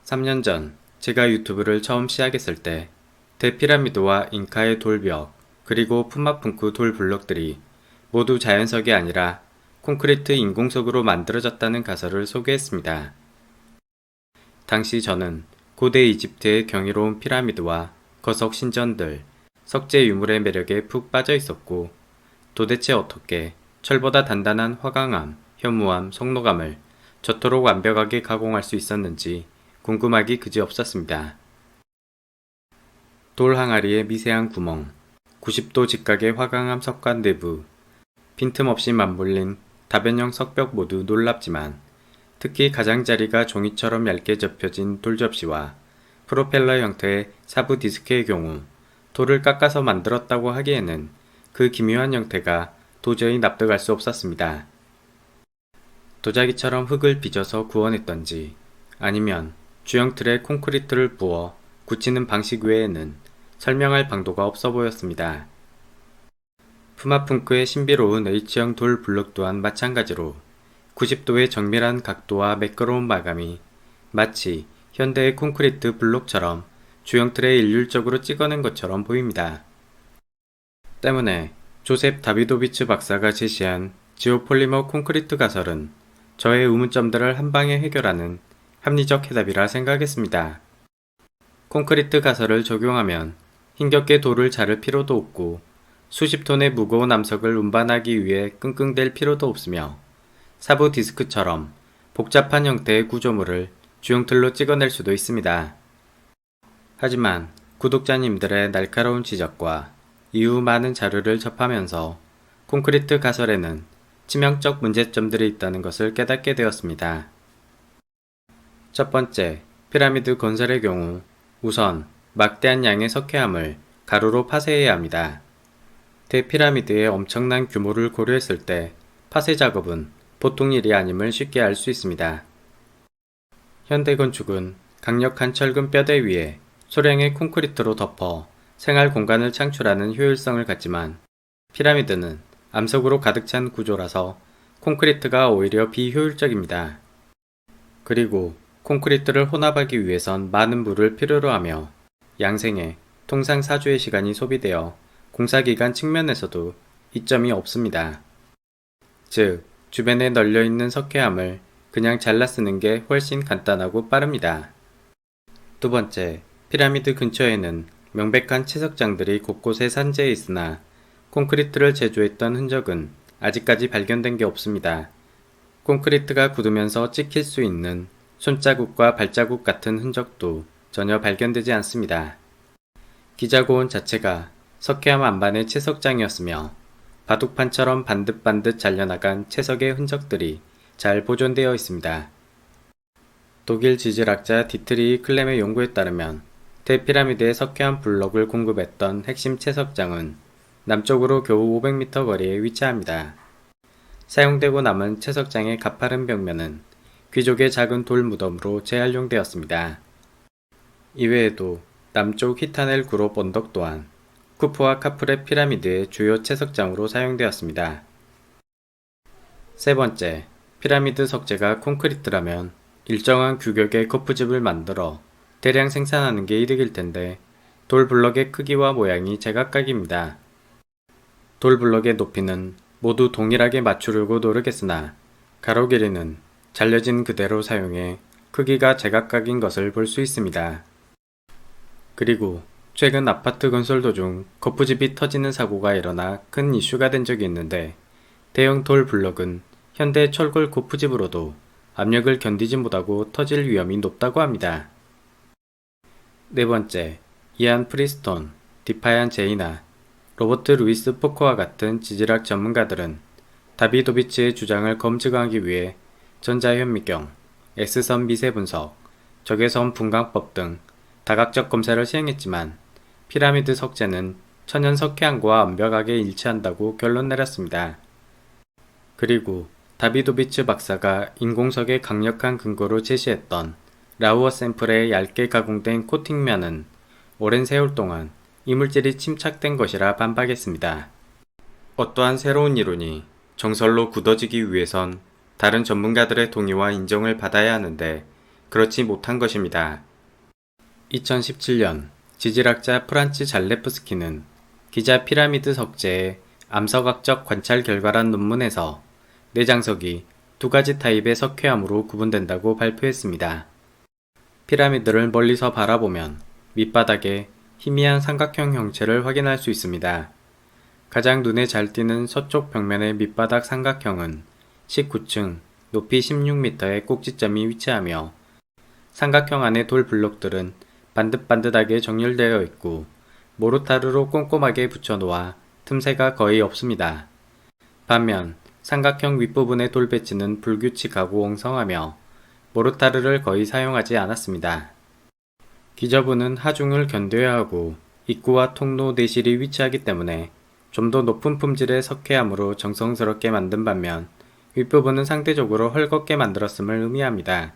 3년 전 제가 유튜브를 처음 시작했을 때 대피라미드와 잉카의 돌벽 그리고 푸마풍쿠 돌블럭들이 모두 자연석이 아니라 콘크리트 인공석으로 만들어졌다는 가설을 소개했습니다. 당시 저는 고대 이집트의 경이로운 피라미드와 거석 신전들, 석재 유물의 매력에 푹 빠져 있었고, 도대체 어떻게 철보다 단단한 화강암, 현무암, 석록암을 저토록 완벽하게 가공할 수 있었는지 궁금하기 그지없었습니다. 돌 항아리의 미세한 구멍, 90도 직각의 화강암 석관 내부, 빈틈없이 맞물린 다변형 석벽 모두 놀랍지만 특히 가장자리가 종이처럼 얇게 접혀진 돌접시와 프로펠러 형태의 사부 디스크의 경우 돌을 깎아서 만들었다고 하기에는 그 기묘한 형태가 도저히 납득할 수 없었습니다. 도자기처럼 흙을 빚어서 구워냈던지 아니면 주형 틀에 콘크리트를 부어 굳히는 방식 외에는 설명할 방도가 없어 보였습니다. 푸마풍크의 신비로운 H형 돌 블록 또한 마찬가지로 90도의 정밀한 각도와 매끄러운 마감이 마치 현대의 콘크리트 블록처럼 주형 틀에 일률적으로 찍어낸 것처럼 보입니다. 때문에 조셉 다비도비츠 박사가 제시한 지오폴리머 콘크리트 가설은 저의 의문점들을 한방에 해결하는 합리적 해답이라 생각했습니다. 콘크리트 가설을 적용하면 힘겹게 돌을 자를 필요도 없고 수십 톤의 무거운 암석을 운반하기 위해 끙끙댈 필요도 없으며 사부 디스크처럼 복잡한 형태의 구조물을 주형틀로 찍어낼 수도 있습니다. 하지만 구독자님들의 날카로운 지적과 이후 많은 자료를 접하면서 콘크리트 가설에는 치명적 문제점들이 있다는 것을 깨닫게 되었습니다. 첫 번째, 피라미드 건설의 경우 우선 막대한 양의 석회암을 가루로 파쇄해야 합니다. 대피라미드의 엄청난 규모를 고려했을 때 파쇄 작업은 보통 일이 아님을 쉽게 알 수 있습니다. 현대 건축은 강력한 철근 뼈대 위에 소량의 콘크리트로 덮어 생활 공간을 창출하는 효율성을 갖지만 피라미드는 암석으로 가득 찬 구조라서 콘크리트가 오히려 비효율적입니다. 그리고 콘크리트를 혼합하기 위해선 많은 물을 필요로 하며 양생에 통상 4주의 시간이 소비되어 공사기간 측면에서도 이점이 없습니다. 즉, 주변에 널려있는 석회암을 그냥 잘라 쓰는 게 훨씬 간단하고 빠릅니다. 두 번째, 피라미드 근처에는 명백한 채석장들이 곳곳에 산재해 있으나 콘크리트를 제조했던 흔적은 아직까지 발견된 게 없습니다. 콘크리트가 굳으면서 찍힐 수 있는 손자국과 발자국 같은 흔적도 전혀 발견되지 않습니다. 기자고원 자체가 석회암 안반의 채석장이었으며 바둑판처럼 반듯반듯 잘려나간 채석의 흔적들이 잘 보존되어 있습니다. 독일 지질학자 디트리히 클렘의 연구에 따르면 대피라미드의 석회암 블럭을 공급했던 핵심 채석장은 남쪽으로 겨우 500m 거리에 위치합니다. 사용되고 남은 채석장의 가파른 벽면은 귀족의 작은 돌 무덤으로 재활용되었습니다. 이외에도 남쪽 히타넬 그룹 언덕 또한 쿠프와 카프레 피라미드의 주요 채석장으로 사용되었습니다. 세 번째, 피라미드 석재가 콘크리트라면 일정한 규격의 거푸집을 만들어 대량 생산하는 게 이득일 텐데 돌 블럭의 크기와 모양이 제각각입니다. 돌 블럭의 높이는 모두 동일하게 맞추려고 노력했으나 가로 길이는 잘려진 그대로 사용해 크기가 제각각인 것을 볼 수 있습니다. 그리고 최근 아파트 건설 도중 거푸집이 터지는 사고가 일어나 큰 이슈가 된 적이 있는데 대형 돌 블럭은 현대 철골 거푸집으로도 압력을 견디지 못하고 터질 위험이 높다고 합니다. 네 번째, 이안 프리스톤, 디파얀 제이나, 로버트 루이스 포커와 같은 지질학 전문가들은 다비도비츠의 주장을 검증하기 위해 전자현미경, S선 미세 분석, 적외선 분광법 등 다각적 검사를 시행했지만 피라미드 석재는 천연 석회암과 완벽하게 일치한다고 결론 내렸습니다. 그리고 다비도비츠 박사가 인공석의 강력한 근거로 제시했던 라우어 샘플의 얇게 가공된 코팅면은 오랜 세월 동안 이물질이 침착된 것이라 반박했습니다. 어떠한 새로운 이론이 정설로 굳어지기 위해선 다른 전문가들의 동의와 인정을 받아야 하는데 그렇지 못한 것입니다. 2017년 지질학자 프란츠 잘레프스키는 기자 피라미드 석재의 암석학적 관찰 결과란 논문에서 내장석이 두 가지 타입의 석회암으로 구분된다고 발표했습니다. 피라미드를 멀리서 바라보면 밑바닥에 희미한 삼각형 형체를 확인할 수 있습니다. 가장 눈에 잘 띄는 서쪽 벽면의 밑바닥 삼각형은 19층, 높이 16m의 꼭지점이 위치하며 삼각형 안의 돌 블록들은 반듯반듯하게 정렬되어 있고 모르타르로 꼼꼼하게 붙여놓아 틈새가 거의 없습니다. 반면 삼각형 윗부분의 돌배치는 불규칙하고 엉성하며 모르타르를 거의 사용하지 않았습니다. 기저부는 하중을 견뎌야 하고 입구와 통로 내실이 위치하기 때문에 좀 더 높은 품질의 석회암으로 정성스럽게 만든 반면 윗부분은 상대적으로 헐겁게 만들었음을 의미합니다.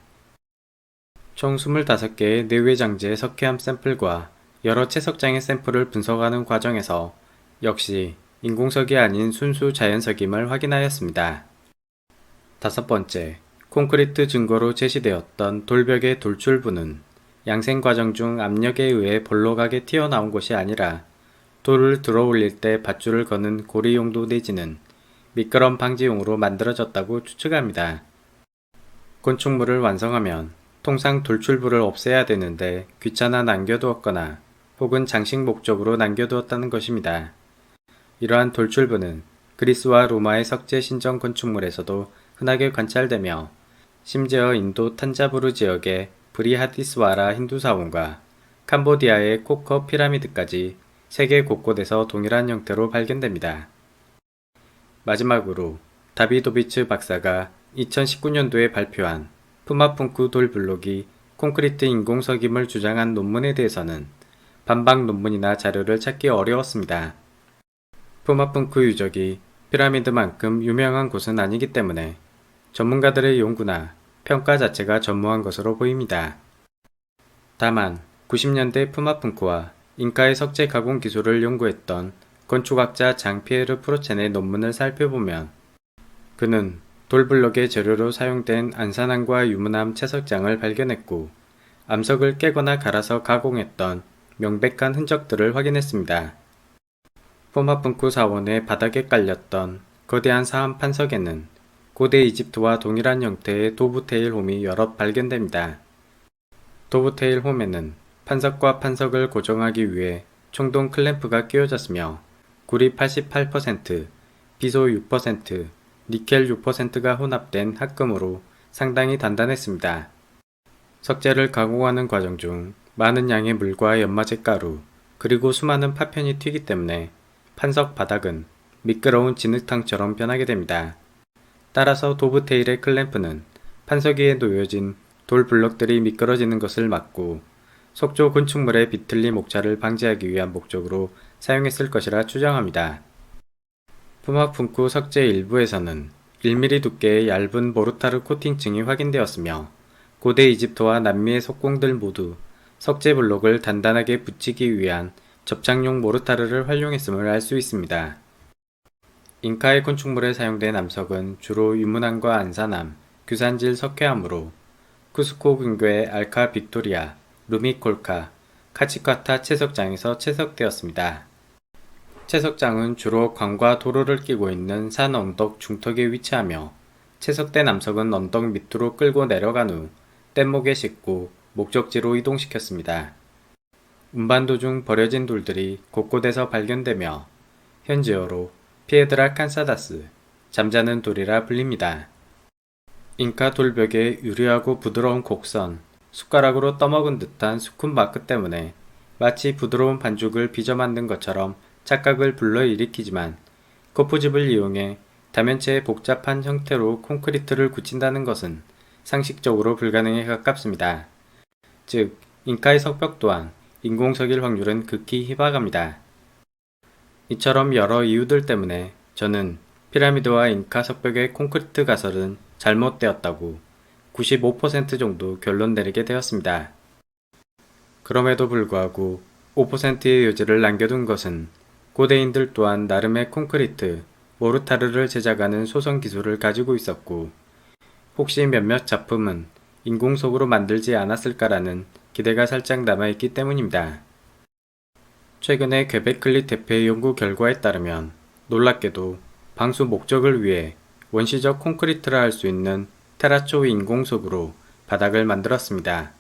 총 25개의 내외장재 석회암 샘플과 여러 채석장의 샘플을 분석하는 과정에서 역시 인공석이 아닌 순수 자연석임을 확인하였습니다. 다섯 번째, 콘크리트 증거로 제시되었던 돌벽의 돌출부는 양생 과정 중 압력에 의해 볼록하게 튀어나온 것이 아니라 돌을 들어올릴 때 밧줄을 거는 고리 용도 내지는 미끄럼 방지용으로 만들어졌다고 추측합니다. 건축물을 완성하면 통상 돌출부를 없애야 되는데 귀찮아 남겨두었거나 혹은 장식 목적으로 남겨두었다는 것입니다. 이러한 돌출부는 그리스와 로마의 석재 신전 건축물에서도 흔하게 관찰되며 심지어 인도 탄자부르 지역의 브리하디스와라 힌두사원과 캄보디아의 코커 피라미드까지 세계 곳곳에서 동일한 형태로 발견됩니다. 마지막으로 다비도비츠 박사가 2019년도에 발표한 푸마푼쿠 돌블록이 콘크리트 인공석임을 주장한 논문에 대해서는 반박 논문이나 자료를 찾기 어려웠습니다. 푸마푼쿠 유적이 피라미드만큼 유명한 곳은 아니기 때문에 전문가들의 연구나 평가 자체가 전무한 것으로 보입니다. 다만 90년대 푸마푼쿠와 잉카의 석재 가공 기술을 연구했던 건축학자 장 피에르 프로첸의 논문을 살펴보면 그는 돌블럭의 재료로 사용된 안산암과 유문암 채석장을 발견했고 암석을 깨거나 갈아서 가공했던 명백한 흔적들을 확인했습니다. 푸마푼쿠 사원의 바닥에 깔렸던 거대한 사암 판석에는 고대 이집트와 동일한 형태의 도브테일 홈이 여럿 발견됩니다. 도브테일 홈에는 판석과 판석을 고정하기 위해 총동 클램프가 끼워졌으며 구리 88%, 비소 6%, 니켈 6%가 혼합된 합금으로 상당히 단단했습니다. 석재를 가공하는 과정 중 많은 양의 물과 연마제 가루, 그리고 수많은 파편이 튀기 때문에 판석 바닥은 미끄러운 진흙탕처럼 변하게 됩니다. 따라서 도브테일의 클램프는 판석 위에 놓여진 돌 블럭들이 미끄러지는 것을 막고 속조 건축물의 비틀림 옥차를 방지하기 위한 목적으로 사용했을 것이라 추정합니다. 푸마푼쿠 석재 일부에서는 1mm 두께의 얇은 모르타르 코팅층이 확인되었으며 고대 이집트와 남미의 석공들 모두 석재 블록을 단단하게 붙이기 위한 접착용 모르타르를 활용했음을 알 수 있습니다. 잉카의 건축물에 사용된 암석은 주로 유문암과 안산암, 규산질 석회암으로 쿠스코 근교의 알카 빅토리아, 루미콜카, 카치카타 채석장에서 채석되었습니다. 채석장은 주로 강과 도로를 끼고 있는 산 언덕 중턱에 위치하며 채석된 암석은 언덕 밑으로 끌고 내려간 후 뗏목에 싣고 목적지로 이동시켰습니다. 운반 도중 버려진 돌들이 곳곳에서 발견되며 현지어로 피에드라 칸사다스, 잠자는 돌이라 불립니다. 잉카 돌벽의 유려하고 부드러운 곡선, 숟가락으로 떠먹은 듯한 수쿰 마크 때문에 마치 부드러운 반죽을 빚어 만든 것처럼 착각을 불러일으키지만 거푸집을 이용해 다면체의 복잡한 형태로 콘크리트를 굳힌다는 것은 상식적으로 불가능에 가깝습니다. 즉, 잉카의 석벽 또한 인공석일 확률은 극히 희박합니다. 이처럼 여러 이유들 때문에 저는 피라미드와 잉카 석벽의 콘크리트 가설은 잘못되었다고 95% 정도 결론 내리게 되었습니다. 그럼에도 불구하고 5%의 여지를 남겨둔 것은 고대인들 또한 나름의 콘크리트, 모르타르를 제작하는 소성 기술을 가지고 있었고 혹시 몇몇 작품은 인공석으로 만들지 않았을까라는 기대가 살짝 남아있기 때문입니다. 최근에 퀘베클리 대표의 연구 결과에 따르면 놀랍게도 방수 목적을 위해 원시적 콘크리트라 할 수 있는 테라초 인공석으로 바닥을 만들었습니다.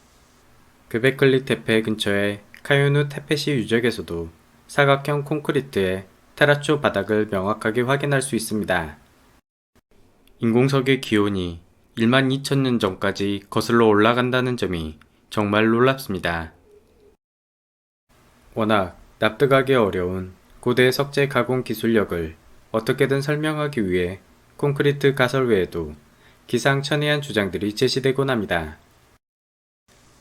퀘베클리 테페 근처의 카유누 테페시 유적에서도 사각형 콘크리트에 테라초 바닥을 명확하게 확인할 수 있습니다. 인공석의 기온이 12,000년 전까지 거슬러 올라간다는 점이 정말 놀랍습니다. 워낙 납득하기 어려운 고대 석재 가공 기술력을 어떻게든 설명하기 위해 콘크리트 가설 외에도 기상천외한 주장들이 제시되곤 합니다.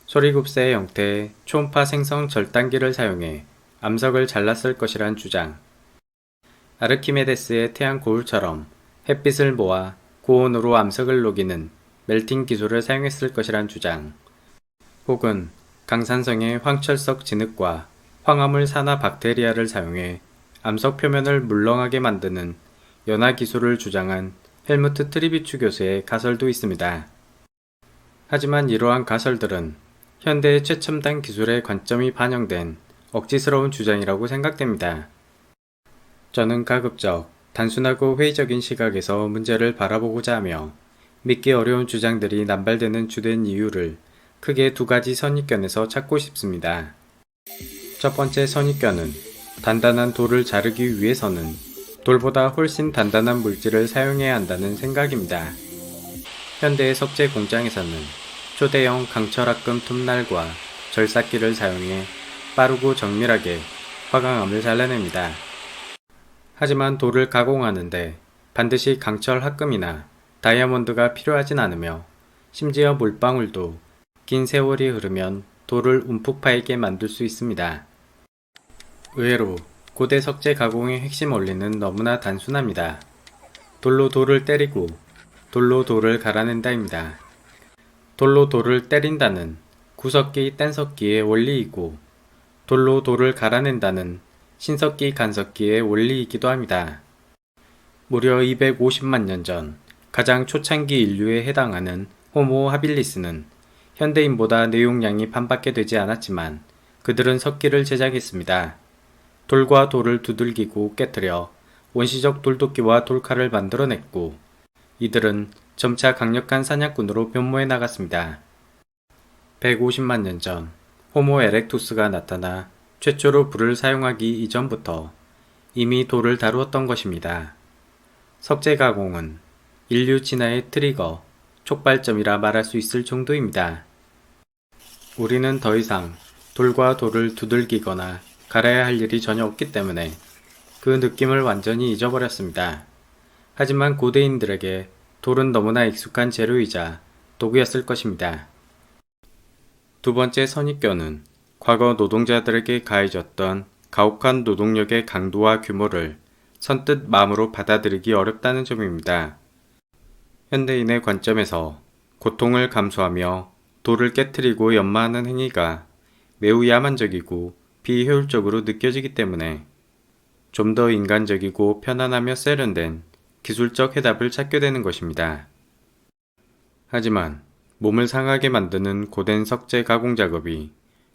소리굽새의 형태의 초음파 생성 절단기를 사용해 암석을 잘랐을 것이란 주장, 아르키메데스의 태양 고울처럼 햇빛을 모아 고온으로 암석을 녹이는 멜팅 기술을 사용했을 것이란 주장, 혹은 강산성의 황철석 진흙과 황화물 산화 박테리아를 사용해 암석 표면을 물렁하게 만드는 연화 기술을 주장한 헬무트 트리비추 교수의 가설도 있습니다. 하지만 이러한 가설들은 현대의 최첨단 기술의 관점이 반영된 억지스러운 주장이라고 생각됩니다. 저는 가급적 단순하고 회의적인 시각에서 문제를 바라보고자 하며 믿기 어려운 주장들이 남발되는 주된 이유를 크게 두 가지 선입견에서 찾고 싶습니다. 첫 번째 선입견은 단단한 돌을 자르기 위해서는 돌보다 훨씬 단단한 물질을 사용해야 한다는 생각입니다. 현대의 석재 공장에서는 초대형 강철합금 톱날과 절삭기를 사용해 빠르고 정밀하게 화강암을 잘라냅니다. 하지만 돌을 가공하는데 반드시 강철 합금이나 다이아몬드가 필요하진 않으며 심지어 물방울도 긴 세월이 흐르면 돌을 움푹 파이게 만들 수 있습니다. 의외로 고대 석재 가공의 핵심 원리는 너무나 단순합니다. 돌로 돌을 때리고 돌로 돌을 갈아낸다입니다. 돌로 돌을 때린다는 구석기 뗀석기의 원리이고 돌로 돌을 갈아낸다는 신석기 간석기의 원리이기도 합니다. 무려 250만 년 전 가장 초창기 인류에 해당하는 호모 하빌리스는 현대인보다 내용량이 반밖에 되지 않았지만 그들은 석기를 제작했습니다. 돌과 돌을 두들기고 깨뜨려 원시적 돌도끼와 돌칼을 만들어냈고 이들은 점차 강력한 사냥꾼으로 변모해 나갔습니다. 150만 년 전 호모 에렉투스가 나타나 최초로 불을 사용하기 이전부터 이미 돌을 다루었던 것입니다. 석재 가공은 인류 진화의 트리거, 촉발점이라 말할 수 있을 정도입니다. 우리는 더 이상 돌과 돌을 두들기거나 갈아야 할 일이 전혀 없기 때문에 그 느낌을 완전히 잊어버렸습니다. 하지만 고대인들에게 돌은 너무나 익숙한 재료이자 도구였을 것입니다. 두 번째 선입견은 과거 노동자들에게 가해졌던 가혹한 노동력의 강도와 규모를 선뜻 마음으로 받아들이기 어렵다는 점입니다. 현대인의 관점에서 고통을 감수하며 돌을 깨트리고 연마하는 행위가 매우 야만적이고 비효율적으로 느껴지기 때문에 좀 더 인간적이고 편안하며 세련된 기술적 해답을 찾게 되는 것입니다. 하지만 몸을 상하게 만드는 고된 석재 가공 작업이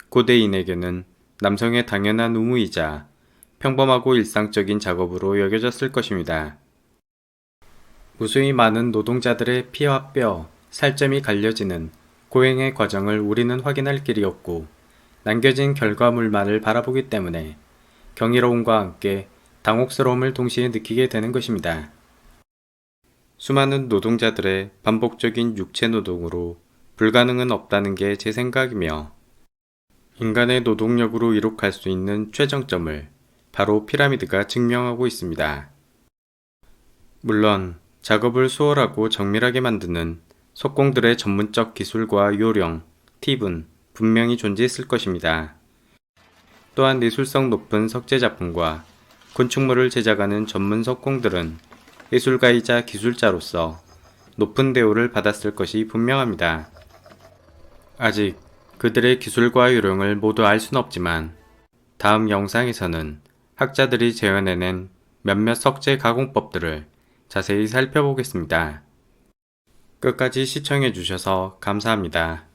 고대인에게는 남성의 당연한 의무이자 평범하고 일상적인 작업으로 여겨졌을 것입니다. 무수히 많은 노동자들의 피와 뼈, 살점이 갈려지는 고행의 과정을 우리는 확인할 길이 없고 남겨진 결과물만을 바라보기 때문에 경이로움과 함께 당혹스러움을 동시에 느끼게 되는 것입니다. 수많은 노동자들의 반복적인 육체 노동으로 불가능은 없다는 게 제 생각이며 인간의 노동력으로 이룩할 수 있는 최정점을 바로 피라미드가 증명하고 있습니다. 물론 작업을 수월하고 정밀하게 만드는 석공들의 전문적 기술과 요령, 팁은 분명히 존재했을 것입니다. 또한 예술성 높은 석재 작품과 건축물을 제작하는 전문 석공들은 예술가이자 기술자로서 높은 대우를 받았을 것이 분명합니다. 아직 그들의 기술과 요령을 모두 알 수는 없지만 다음 영상에서는 학자들이 재현해낸 몇몇 석재 가공법들을 자세히 살펴보겠습니다. 끝까지 시청해주셔서 감사합니다.